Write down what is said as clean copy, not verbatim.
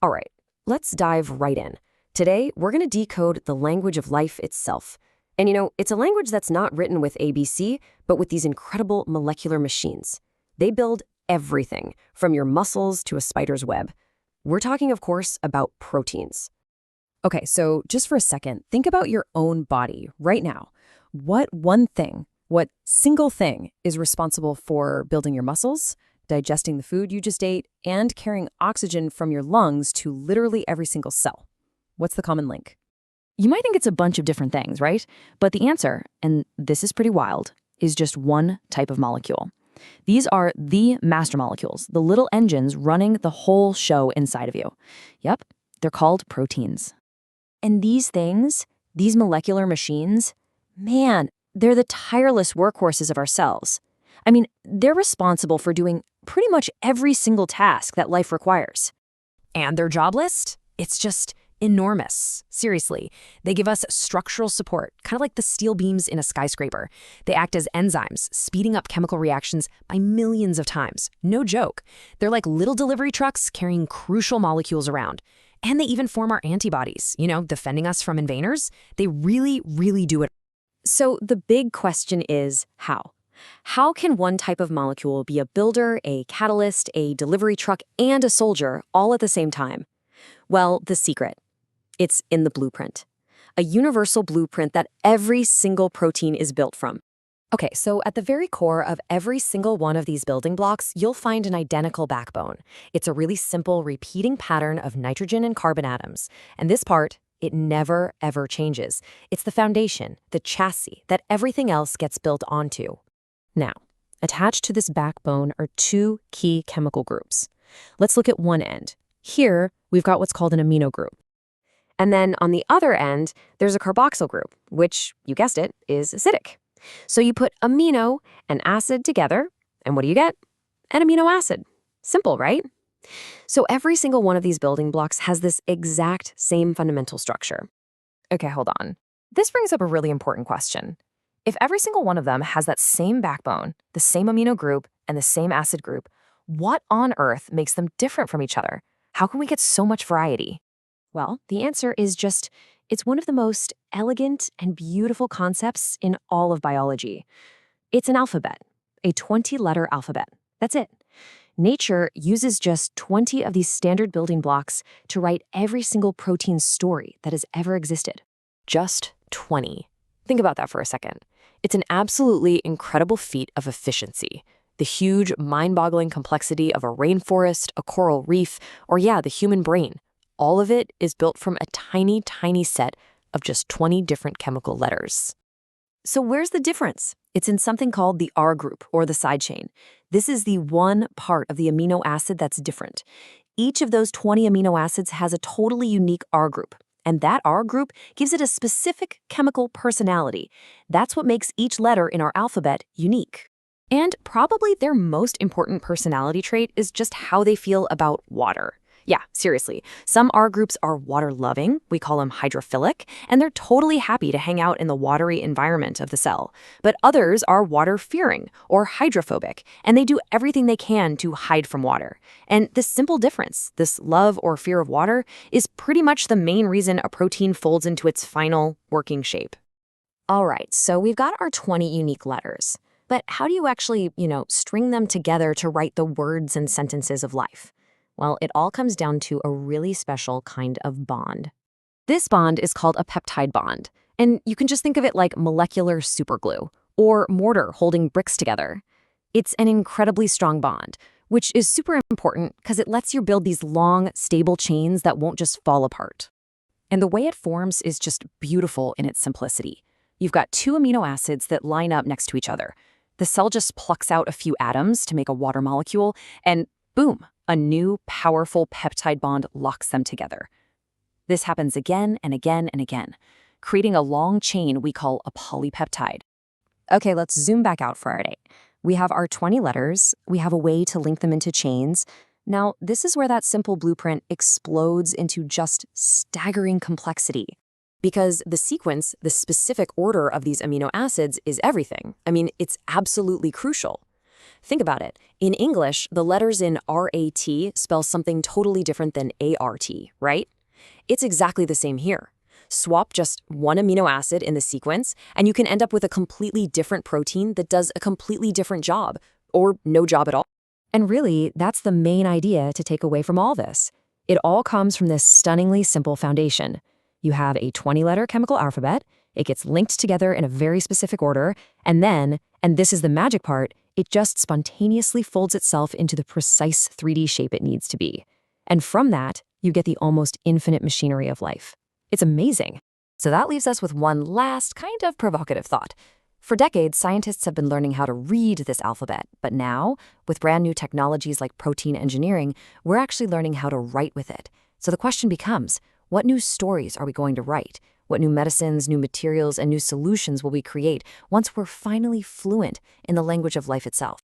All right, let's dive right in. Today, we're going to decode the language of life itself. And it's a language that's not written with ABC, but with these incredible molecular machines. They build everything, from your muscles to a spider's web. We're talking, of course, about proteins. Okay, so just for a second, think about your own body right now. What single thing is responsible for building your muscles, digesting the food you just ate, and carrying oxygen from your lungs to literally every single cell? What's the common link? You might think it's a bunch of different things, right? But the answer, and this is pretty wild, is just one type of molecule. These are the master molecules, the little engines running the whole show inside of you. Yep, they're called proteins. And these things, these molecular machines, man, they're the tireless workhorses of our cells. I mean, they're responsible for doing pretty much every single task that life requires. And their job list? It's just enormous. Seriously, they give us structural support, kind of like the steel beams in a skyscraper. They act as enzymes, speeding up chemical reactions by millions of times. No joke. They're like little delivery trucks carrying crucial molecules around. And they even form our antibodies, defending us from invaders. They really, really do it. So the big question is how? How can one type of molecule be a builder, a catalyst, a delivery truck, and a soldier all at the same time? Well, the secret. It's in the blueprint. A universal blueprint that every single protein is built from. Okay, so at the very core of every single one of these building blocks, you'll find an identical backbone. It's a really simple, repeating pattern of nitrogen and carbon atoms. And this part, it never, ever changes. It's the foundation, the chassis, that everything else gets built onto. Now, attached to this backbone are two key chemical groups. Let's look at one end. Here, we've got what's called an amino group. And then on the other end, there's a carboxyl group, which, you guessed it, is acidic. So you put amino and acid together, and what do you get? An amino acid. Simple, right? So every single one of these building blocks has this exact same fundamental structure. Okay, hold on. This brings up a really important question. If every single one of them has that same backbone, the same amino group, and the same acid group, what on earth makes them different from each other? How can we get so much variety? Well, the answer is just, it's one of the most elegant and beautiful concepts in all of biology. It's an alphabet, a 20-letter alphabet. That's it. Nature uses just 20 of these standard building blocks to write every single protein's story that has ever existed. Just 20. Think about that for a second. It's an absolutely incredible feat of efficiency. The huge, mind-boggling complexity of a rainforest, a coral reef, or the human brain. All of it is built from a tiny, tiny set of just 20 different chemical letters. So where's the difference? It's in something called the R group, or the side chain. This is the one part of the amino acid that's different. Each of those 20 amino acids has a totally unique R group, and that R group gives it a specific chemical personality. That's what makes each letter in our alphabet unique. And probably their most important personality trait is just how they feel about water. Yeah, seriously. Some R groups are water-loving, we call them hydrophilic, and they're totally happy to hang out in the watery environment of the cell. But others are water-fearing, or hydrophobic, and they do everything they can to hide from water. And this simple difference, this love or fear of water, is pretty much the main reason a protein folds into its final working shape. All right, so we've got our 20 unique letters. But how do you actually, string them together to write the words and sentences of life? Well, it all comes down to a really special kind of bond. This bond is called a peptide bond, and you can just think of it like molecular superglue or mortar holding bricks together. It's an incredibly strong bond, which is super important because it lets you build these long, stable chains that won't just fall apart. And the way it forms is just beautiful in its simplicity. You've got two amino acids that line up next to each other. The cell just plucks out a few atoms to make a water molecule, and boom, a new, powerful peptide bond locks them together. This happens again and again and again, creating a long chain we call a polypeptide. Okay, let's zoom back out for our day. We have our 20 letters. We have a way to link them into chains. Now, this is where that simple blueprint explodes into just staggering complexity. Because the sequence, the specific order of these amino acids is everything. I mean, it's absolutely crucial. Think about it. In English, the letters in RAT spell something totally different than ART, right? It's exactly the same here. Swap just one amino acid in the sequence, and you can end up with a completely different protein that does a completely different job, or no job at all. And really, that's the main idea to take away from all this. It all comes from this stunningly simple foundation. You have a 20-letter chemical alphabet, it gets linked together in a very specific order, and then, and this is the magic part, it just spontaneously folds itself into the precise 3D shape it needs to be. And from that, you get the almost infinite machinery of life. It's amazing. So that leaves us with one last kind of provocative thought. For decades, scientists have been learning how to read this alphabet, but now, with brand new technologies like protein engineering, we're actually learning how to write with it. So the question becomes, what new stories are we going to write? What new medicines, new materials, and new solutions will we create once we're finally fluent in the language of life itself?